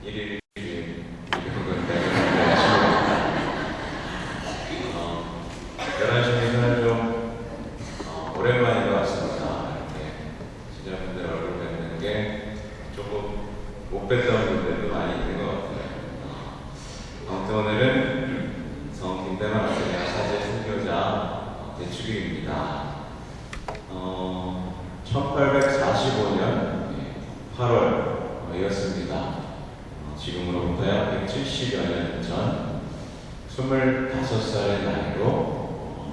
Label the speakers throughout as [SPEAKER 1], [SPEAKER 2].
[SPEAKER 1] 1일 이런 건데 11시니까 좀 오랜만인 것 같습니다. 이렇게 시청자분들 얼굴 뵙는 게 조금 못 뵀던 분들도 많이 있는 것 같아요. 아무튼 오늘은 성 김대만 아세냐 사제 순교자 대축일입니다. 1845년 8월이었습니다. 지금으로부터 약 170여 년 전 25살의 나이로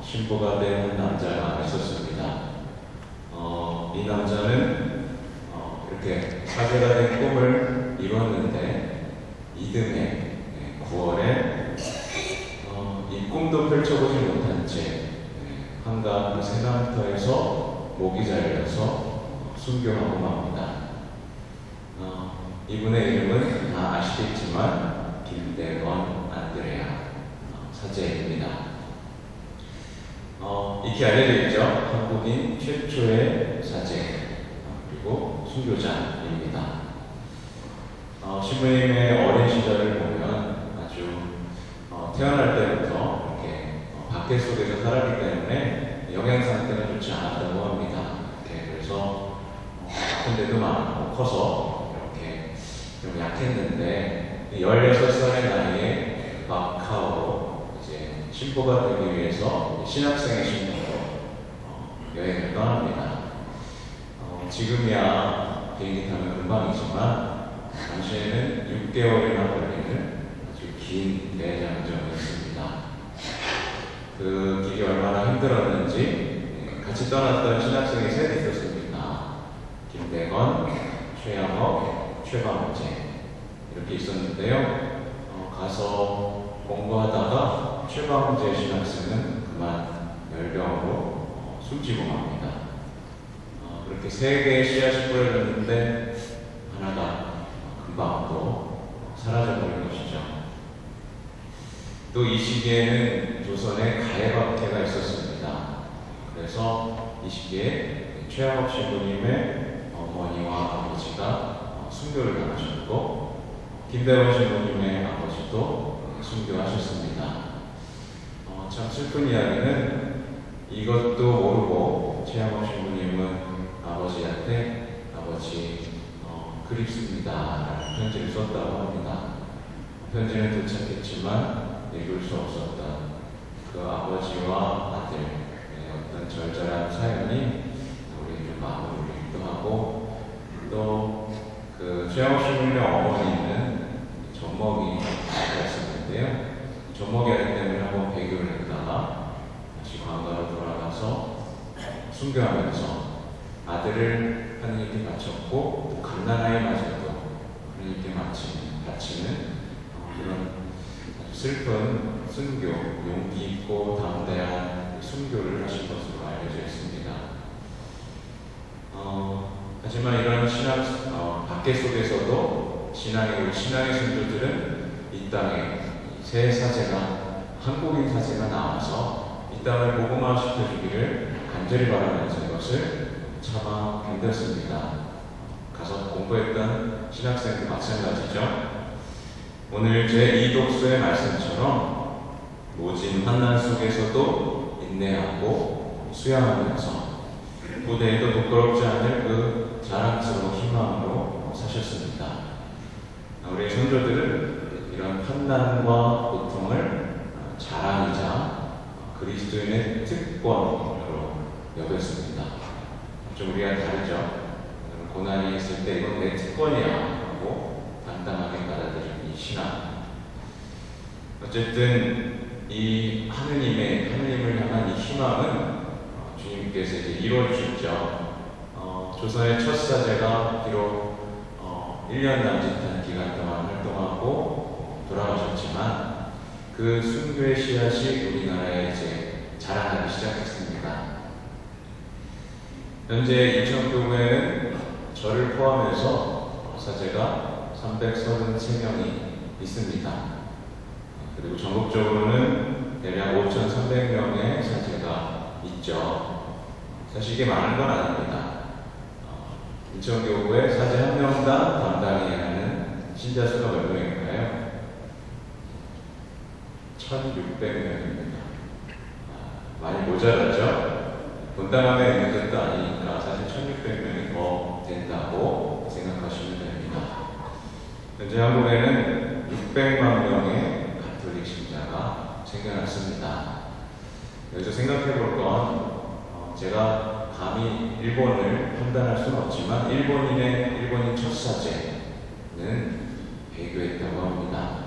[SPEAKER 1] 신부가 된 남자가 있었습니다. 이 남자는 이렇게 사제가 된 꿈을 이뤘는데 이듬해 9월에 이 꿈도 펼쳐보지 못한 채 한강 세강터에서 목이 잘려서 순교하고 맙니다. 이분의 이름은 다 아시겠지만 김대건 안드레아 사제입니다. 익히 알려져 있죠. 한국인 최초의 사제 그리고 순교자입니다. 신부님의 어린 시절을 보면 아주 태어날 때부터 이렇게 밖에 속에서 살았기 때문에 영양 상태가 좋지 않았다고 합니다. 그래서 아픈 데도 많고 커서 이렇게 좀 약했는데 16살의 나이에 마카오로 이제 신부가 되기 위해서 신학생의 신부로 여행을 떠납니다. 지금이야 비행기 타면 금방이지만 당시에는 6개월이나 걸리는 아주 긴 대장정이었습니다. 그 길이 얼마나 힘들었는지 같이 떠났던 신학생이 셋 있었습니다. 김대건, 최양업, 최방재 이렇게 있었는데요. 가서 공부하다가 최방재 신학생은 그만 열병으로 숨지고 맙니다. 그렇게 3개의 씨앗이 뿌려졌는데 하나가 금방 또 사라져버린 것이죠. 또 이 시기에는 조선에 가해박해가 있었습니다. 그래서 이 시기에 최양업 신부님의 어머니와 아버지가 순교를 당하셨고 김대원 신부님의 아버지도 순교하셨습니다. 참 슬픈 이야기는 이것도 모르고 최양업 신부님은 아버지한테 아버지 그립습니다 라는 편지를 썼다고 합니다. 편지는 도착했지만 읽을 수 없었던 그 아버지와 아들의 어떤 절절한 사연이 우리 좀 마음을 울리기도 하고 또 그 최양업 신부님의 어머니는 젖먹이가 있었는데요. 젖먹이 아기 때문에 한번 배교를 했다가 다시 관가로 돌아가서 순교하면서 아들을 하느님께 바쳤고 갓난아이마저도 하느님께 바치는 이런 슬픈 순교, 용기 있고 담대한 순교를 하신 것으로 알려져 있습니다. 하지만 이런 신앙, 밖에 속에서도 신앙의 순교들은 이 땅에 새 사제가, 한국인 사제가 나와서 이 땅을 복음화시켜주기를 간절히 바라면서 이것을 참아 힘들었습니다. 가서 공부했던 신학생도 마찬가지죠. 오늘 제2 독서의 말씀처럼 모진 환난 속에서도 인내하고 수양하면서 무대에도 부끄럽지 않을 그 자랑스러운 희망으로 사셨습니다. 우리 선조들은 이런 환난과 고통을 자랑이자 그리스도인의 특권으로 여겼습니다. 좀 우리가 다르죠. 고난이 있을 때 이건 내 특권이야 하고 당당하게 받아들이는 이 신앙. 어쨌든 이 하느님을 향한 이 희망은 주님께서 이제 이루어주셨죠. 조선의 첫 사제가 비록 1년 남짓한 기간 동안 활동하고 돌아가셨지만 그 순교의 씨앗이 우리나라에 이제 자라나기 시작했습니다. 현재 인천교회는 저를 포함해서 사제가 333명이 있습니다. 그리고 전국적으로는 대략 5,300명의 사제가 있죠. 사실 이게 많은 건 아닙니다. 인천교구에 사제 한 명당 담당해야 하는 신자 수가 몇 명일까요? 1600명입니다. 많이 모자랐죠? 본당함에 있는 것도 아니니까 사실 1600명이 더 된다고 생각하시면 됩니다. 현재 한국에는 600만 명의 가톨릭 신자가 생겨났습니다. 여기서 생각해 볼 건 제가 감히 일본을 판단할 수는 없지만 일본인 첫 사제는 배교했다고 합니다.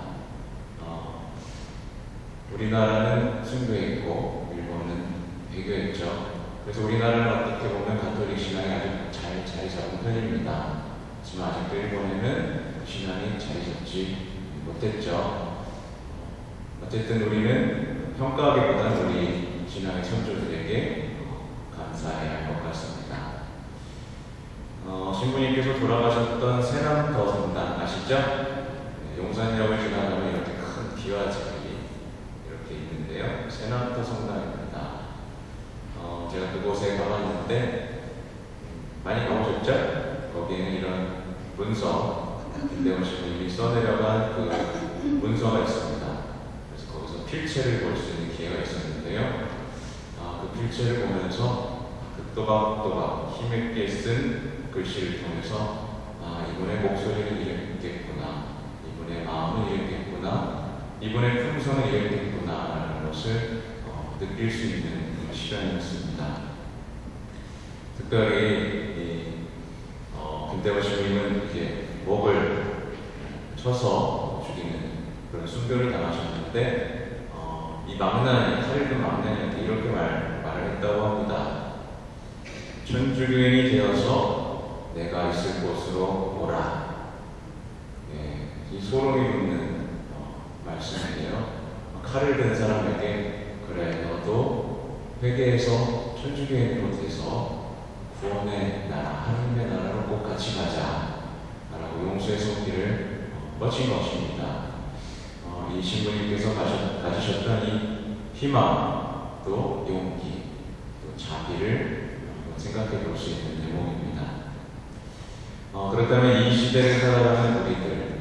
[SPEAKER 1] 우리나라는 순교했고 일본은 배교했죠. 그래서 우리나라는 어떻게 보면 가톨릭 신앙이 아주 잘 자리 잡은 편입니다. 하지만 아직도 일본에는 신앙이 자리 잡지 못했죠. 어쨌든 우리는 평가하기보다는 우리 신앙의 선조들에게 감사해야 할 것 같습니다. 신부님께서 돌아가셨던 세남터 성당 아시죠? 용산역을 지나가면 이렇게 큰 기와집이 이렇게 있는데요. 세남터 성당입니다. 제가 그곳에 가봤는데 많이 가보셨죠? 거기에는 이런 문서, 김대원 신부님이 써내려간 그 문서가 있습니다. 그래서 거기서 필체를 볼 수 있는 기회가 있었는데요. 그 필체를 보면서 그 또박또박 힘있게 쓴 글씨를 통해서 이분의 목소리는 이랬겠구나, 이분의 마음은 이랬겠구나, 이분의 품성은 이랬겠구나 라는 것을 느낄 수 있는 시간이었습니다. 특별히 김대원 신부님은 이렇게 목을 쳐서 죽이는 그런 순교를 당하셨는데 이 망나니, 칼을 든 망나니한테 이렇게 말을 했다고 합니다. 천주교인이 되어서 내가 있을 곳으로 오라. 이 소름이 돋는 말씀이에요. 칼을 든 사람에게 그래, 너도 회개해서 천주교인으로 돼서 구원의 나라, 하나님의 나라로 꼭 같이 가자 라고 용서의 손길을 뻗친 것입니다. 이 신부님께서 가지셨던 이 희망, 또 용기, 또 자비를 생각해 볼 수 있는 대목입니다. 그렇다면 이 시대를 살아가는 우리들,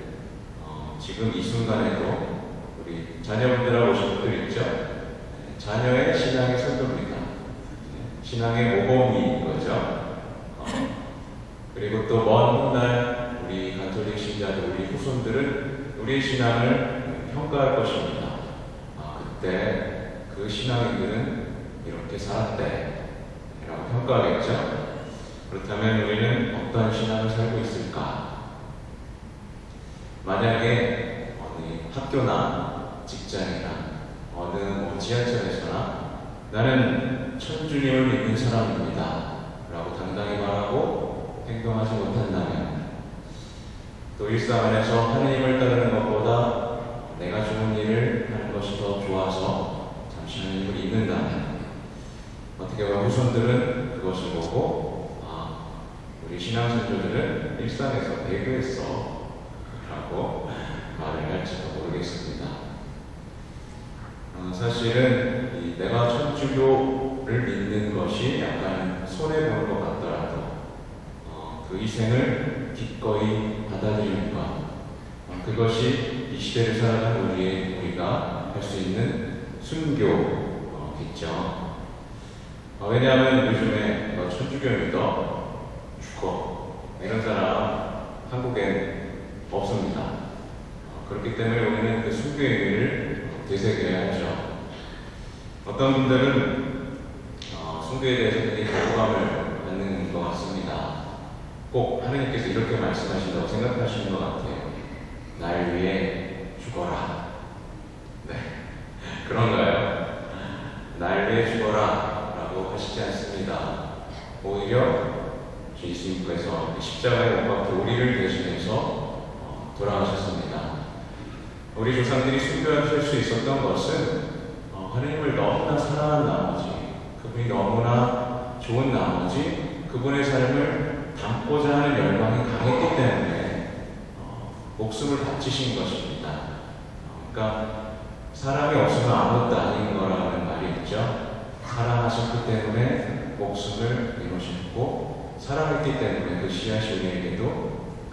[SPEAKER 1] 지금 이 순간에도 우리 자녀분들하고 오신 분들 있죠? 자녀의 신앙의 선도입니다. 신앙의 모범인 거죠. 그리고 또 먼 훗날 우리 가톨릭 신자들, 우리 후손들은 우리의 신앙을 평가할 것입니다. 그때 그 신앙인들은 이렇게 살았대 라고 평가하겠죠. 그렇다면 우리는 어떤 신앙을 살고 있을까? 만약에 어느 학교나 직장이나 어느 지하철에서나 나는 천주님을 믿는 사람입니다 라고 당당히 말하고 행동하지 못한다면, 또 일상 안에서 하느님을 따르는 것보다 내가 좋은 일을 하는 것이 더 좋아서 잠시 하느님을 잊는다면, 어떻게 보면 후손들은 그것을 보고 우리 신앙선조들은 일상에서 배교했어 라고 말을 할지도 모르겠습니다. 사실은 내가 천주교를 믿는 것이 약간 손해보는 것 같더라도 그 희생을 기꺼이 받아들이는 것, 그것이 이 시대를 살아가는 우리가 할 수 있는 순교겠죠. 왜냐하면 요즘에 천주교 믿어 죽어 이런 사람 한국엔 없습니다. 그렇기 때문에 우리는 그 순교의 의미를 되새겨야 하죠. 어떤 분들은 순교에 대해서 되게 거부감을 갖는 것 같습니다. 꼭 하느님께서 이렇게 말씀하신다고 생각하시는 것 같아요. 날 위해 죽어라. 네, 그런가요? 날 위해 죽어라 라고 하시지 않습니다. 오히려 예수님께서 십자가에 못 박혀 우리를 대신해서 돌아가셨습니다. 우리 조상들이 순교하실 수 있었던 것은 하느님을 너무나 사랑한 나머지, 그분이 너무나 좋은 나머지, 그분의 삶을 담고자 하는 열망이 강했기 때문에 목숨을 바치신 것입니다. 그러니까 사랑이 없으면 아무것도 아닌 거라는 말이 있죠. 사랑하셨기 때문에 목숨을 내놓으셨고, 사랑했기 때문에 그 씨앗이 우리에게도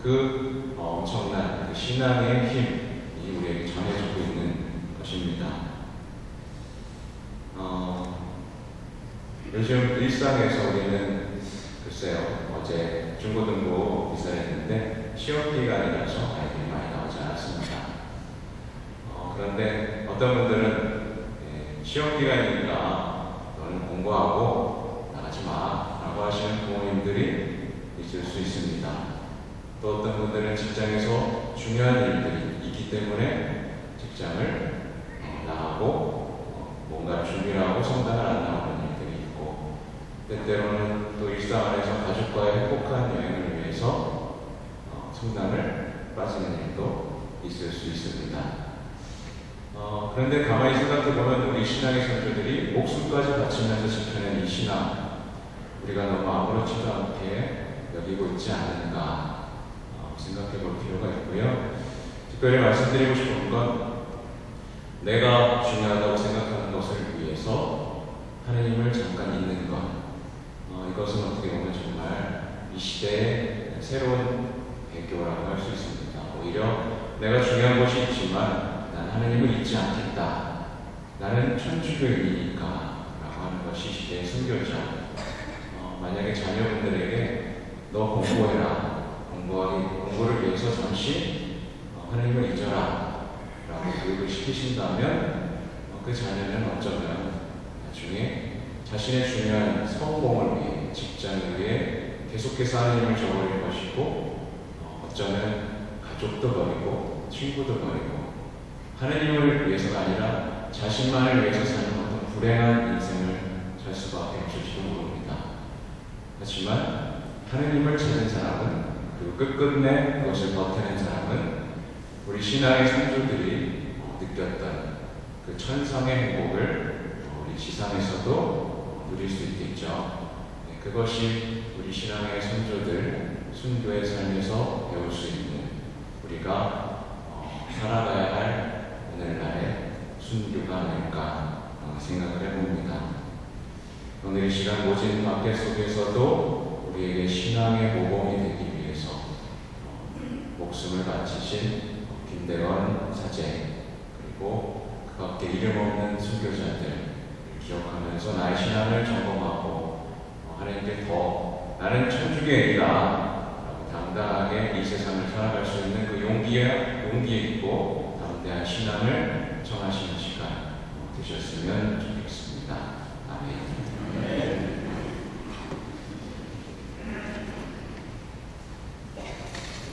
[SPEAKER 1] 그 그 엄청난 그 신앙의 힘이 우리에게 전해주고 있는 것입니다. 요즘 일상에서 우리는 글쎄요, 어제 중고등부 미사를 했는데 시험 기간이라서 아이들이 많이 나오지 않았습니다. 그런데 어떤 분들은 시험 기간이니까 너는 공부하고 나가지 마 라고 하시는 부모님들이 있을 수 있습니다. 또 어떤 분들은 직장에서 중요한 일들이 있기 때문에 직장을 나가고 뭔가 준비를 하고 성당을 안 나오는 일들이 있고, 때때로는 또 일상 안에서 가족과의 행복한 여행을 위해서 성당을 빠지는 일도 있을 수 있습니다. 그런데 가만히 생각해보면 우리 신앙의 선조들이 목숨까지 바치면서 지켜낸 이 신앙, 우리가 너무 아무렇지도 않게 여기고 있지 않은가 생각해볼 필요가 있고요. 특별히 말씀드리고 싶은 건 내가 중요하다고 생각하는 것을 위해서 하나님을 잠깐 잊는 것, 이것은 어떻게 보면 정말 이 시대의 새로운 배교라고 할 수 있습니다. 오히려 내가 중요한 것이 있지만 난 하나님을 잊지 않겠다, 나는 천주교인이니까 라고 하는 것이 시대의 선교죠. 만약에 자녀분들에게 너 공부해라, 공부를 위해서 잠시 하나님을 잊어라 라고 교육을 시키신다면 그 자녀는 어쩌면 나중에 자신의 중요한 성공을 위해, 직장을 위해 계속해서 하나님을 저버릴 것이고, 어쩌면 가족도 버리고 친구도 버리고 하나님을 위해서가 아니라 자신만을 위해서 사는 어떤 불행한 인생을 살 수밖에 없을지도 모릅니다. 하지만 하나님을 찾은 사람은, 그리고 끝끝내 그것을 버텨낸 사람은 우리 신앙의 선조들이 느꼈던 그 천상의 행복을 우리 지상에서도 누릴 수 있겠죠. 그것이 우리 신앙의 선조들, 순교의 삶에서 배울 수 있는, 우리가 살아가야 할 오늘날의 순교가 아닐까 생각을 해봅니다. 오늘 이 시간 모진 박해 속에서도 우리에게 신앙의 모범이 되기 위해서 목숨을 바치신 김대원 사제, 그리고 그 밖에 이름 없는 순교자들 기억하면서 나의 신앙을 점검하고 하나님께 더 나는 천주교인이다 라고 당당하게 이 세상을 살아갈 수 있는 그 용기 있고 담대한 신앙을 청하시는 시간 되셨으면 좋겠습니다. 아멘.